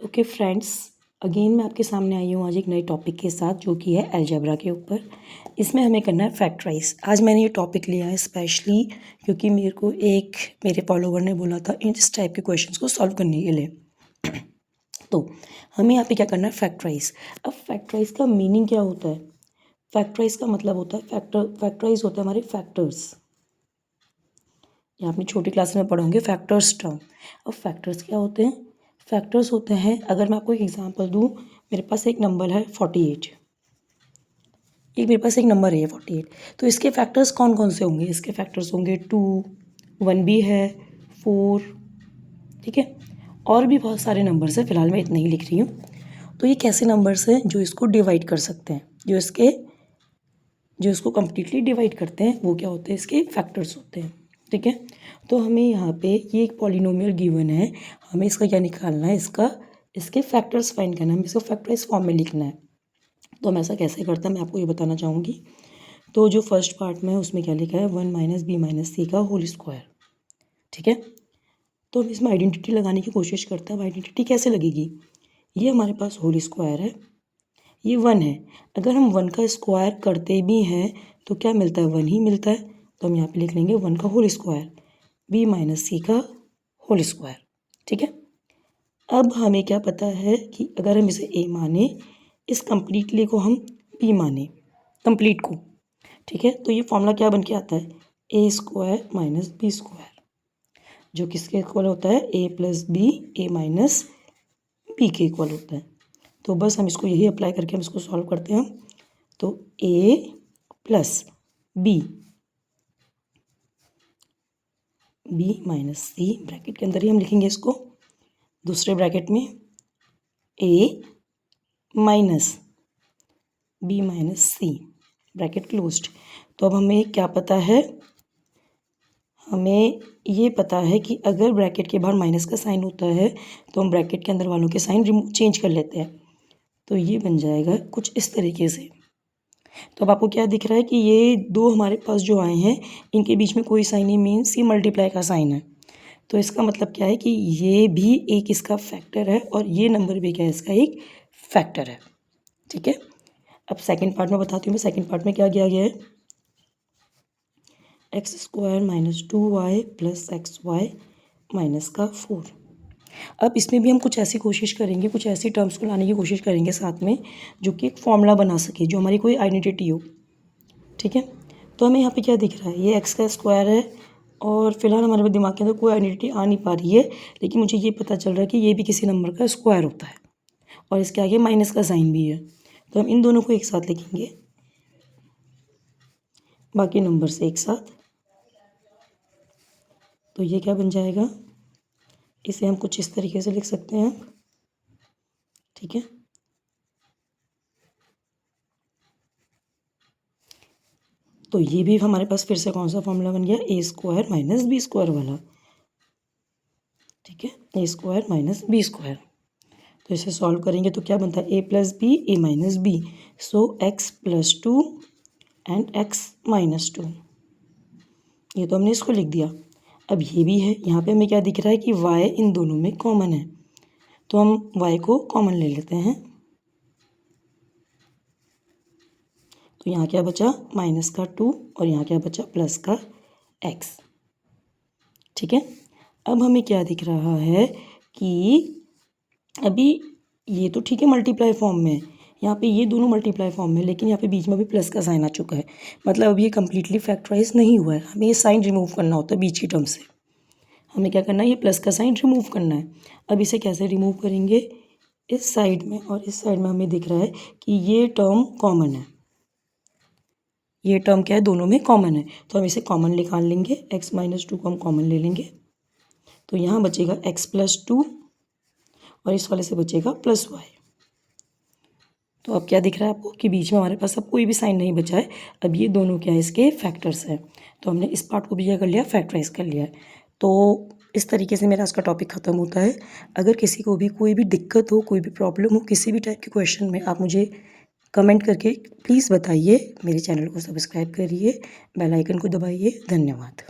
Okay friends, again मैं आपके सामने आई हूँ आज एक नए टॉपिक के साथ जो कि है अलजेब्रा के ऊपर। इसमें हमें करना है फैक्टराइज। आज मैंने ये टॉपिक लिया है स्पेशली क्योंकि मेरे को एक मेरे फॉलोवर ने बोला था इस टाइप के क्वेश्चंस को सॉल्व करने के लिए। तो हमें यहाँ पे क्या करना है, फैक्टराइज। अब फैक्टराइज का मीनिंग क्या होता है? फैक्टराइज का मतलब होता है फैक्टराइज होता है हमारे फैक्टर्स। ये आपने छोटी क्लास में पढ़े होंगे फैक्टर्स टर्म। अब फैक्टर्स क्या होते हैं? फैक्टर्स होते हैं, अगर मैं आपको एक एग्जांपल दूं, मेरे पास एक नंबर है 48, एक मेरे पास एक नंबर है 48, तो इसके फैक्टर्स कौन कौन से होंगे? इसके फैक्टर्स होंगे 2, 1 भी है, 4, ठीक है, और भी बहुत सारे नंबर्स हैं, फिलहाल मैं इतने ही लिख रही हूँ। तो ये कैसे नंबर्स हैं जो इसको डिवाइड कर सकते हैं, जो इसको कम्प्लीटली डिवाइड करते हैं, वो क्या होते हैं? इसके फैक्टर्स होते हैं, ठीक है। तो हमें यहाँ पे ये एक पॉलिनोमियल गिवन है, हमें इसका क्या निकालना है? इसके फैक्टर्स फाइंड करना है, हमें इसको फैक्टराइज फॉर्म में लिखना है। तो हम ऐसा कैसे करते हैं मैं आपको ये बताना चाहूँगी। तो जो फर्स्ट पार्ट में है उसमें क्या लिखा है? 1 माइनस बी माइनस सी का होल स्क्वायर, ठीक है। तो हम इसमें आइडेंटिटी लगाने की कोशिश करते हैं। अब आइडेंटिटी कैसे लगेगी? ये हमारे पास होल स्क्वायर है, ये 1 है। अगर हम 1 का स्क्वायर करते भी हैं तो क्या मिलता है? 1 ही मिलता है। तो हम यहाँ पे लिख लेंगे 1 का होल स्क्वायर, बी माइनस सी का होल स्क्वायर, ठीक है। अब हमें क्या पता है कि अगर हम इसे ए माने, इस कंप्लीटली को हम बी माने, कंप्लीट को, ठीक है। तो ये फॉर्मूला क्या बन के आता है? A square minus B square, जो किसके इक्वल होता है? A plus B, A minus B के इक्वल होता है। तो बस हम इसको यही अप्लाई करके हम इसको सॉल्व करते हैं। तो ए प्लस बी, बी माइनस सी, ब्रैकेट के अंदर ही हम लिखेंगे इसको, दूसरे ब्रैकेट में ए माइनस बी माइनस सी, ब्रैकेट क्लोज्ड। तो अब हमें क्या पता है? हमें ये पता है कि अगर ब्रैकेट के बाहर माइनस का साइन होता है तो हम ब्रैकेट के अंदर वालों के साइन चेंज कर लेते हैं। तो ये बन जाएगा कुछ इस तरीके से। तो अब आपको क्या दिख रहा है कि ये दो हमारे पास जो आए हैं इनके बीच में कोई साइन नहीं, मीन्स ये मल्टीप्लाई का साइन है। तो इसका मतलब क्या है कि ये भी एक इसका फैक्टर है और ये नंबर भी क्या है? इसका एक फैक्टर है, ठीक है। अब सेकंड पार्ट में बताती हूँ मैं। सेकंड पार्ट में क्या किया गया है? X square minus 2y plus x y minus का 4। अब इसमें भी हम कुछ ऐसी कोशिश करेंगे, कुछ ऐसी टर्म्स को लाने की कोशिश करेंगे साथ में जो कि एक फॉर्मूला बना सके, जो हमारी कोई आइडेंटिटी हो, ठीक है। तो हमें यहाँ पे क्या दिख रहा है? ये एक्स का स्क्वायर है और फिलहाल हमारे दिमाग के अंदर कोई आइडेंटिटी आ नहीं पा रही है, लेकिन मुझे ये पता चल रहा है कि ये भी किसी नंबर का स्क्वायर होता है और इसके आगे माइनस का साइन भी है। तो हम इन दोनों को एक साथ लिखेंगे, बाकी नंबर से एक साथ। तो ये क्या बन जाएगा? इसे हम कुछ इस तरीके से लिख सकते हैं, ठीक है। तो ये भी हमारे पास फिर से कौन सा फॉर्मूला बन गया? A square minus B square वाला, ठीक है, A square minus B square. तो इसे सॉल्व करेंगे तो क्या बनता है? A plus B, A minus B, so X plus 2 and X minus 2। ये तो हमने इसको लिख दिया। अब ये भी है, यहाँ पे हमें क्या दिख रहा है कि y इन दोनों में कॉमन है, तो हम y को कॉमन ले लेते हैं। तो यहाँ क्या बचा? माइनस का 2 और यहाँ क्या बचा? प्लस का x, ठीक है। अब हमें क्या दिख रहा है कि अभी ये तो ठीक है मल्टीप्लाई फॉर्म में, यहाँ पे ये दोनों मल्टीप्लाई फॉर्म में, लेकिन यहाँ पे बीच में भी प्लस का साइन आ चुका है, मतलब अभी ये कम्प्लीटली फैक्टराइज नहीं हुआ है। हमें ये साइन रिमूव करना होता है बीच की टर्म से। हमें क्या करना है? ये प्लस का साइन रिमूव करना है। अब इसे कैसे रिमूव करेंगे? इस साइड में और इस साइड में हमें दिख रहा है कि ये टर्म कॉमन है, ये टर्म क्या है? दोनों में कॉमन है। तो हम इसे कॉमन निकाल लेंगे, एक्स माइनस 2 को हम कॉमन ले लेंगे। तो यहाँ बचेगा एक्स प्लस 2 और इस वाले से बचेगा प्लस वाई। तो अब क्या दिख रहा है आपको कि बीच में हमारे पास अब कोई भी साइन नहीं बचा है। अब ये दोनों क्या है? इसके फैक्टर्स हैं। तो हमने इस पार्ट को भी क्या कर लिया? फैक्टराइज कर लिया है। तो इस तरीके से मेरा आज का टॉपिक ख़त्म होता है। अगर किसी को भी कोई भी दिक्कत हो, कोई भी प्रॉब्लम हो किसी भी टाइप के क्वेश्चन में, आप मुझे कमेंट करके प्लीज़ बताइए। मेरे चैनल को सब्सक्राइब करिए, बेल आइकन को दबाइए। धन्यवाद।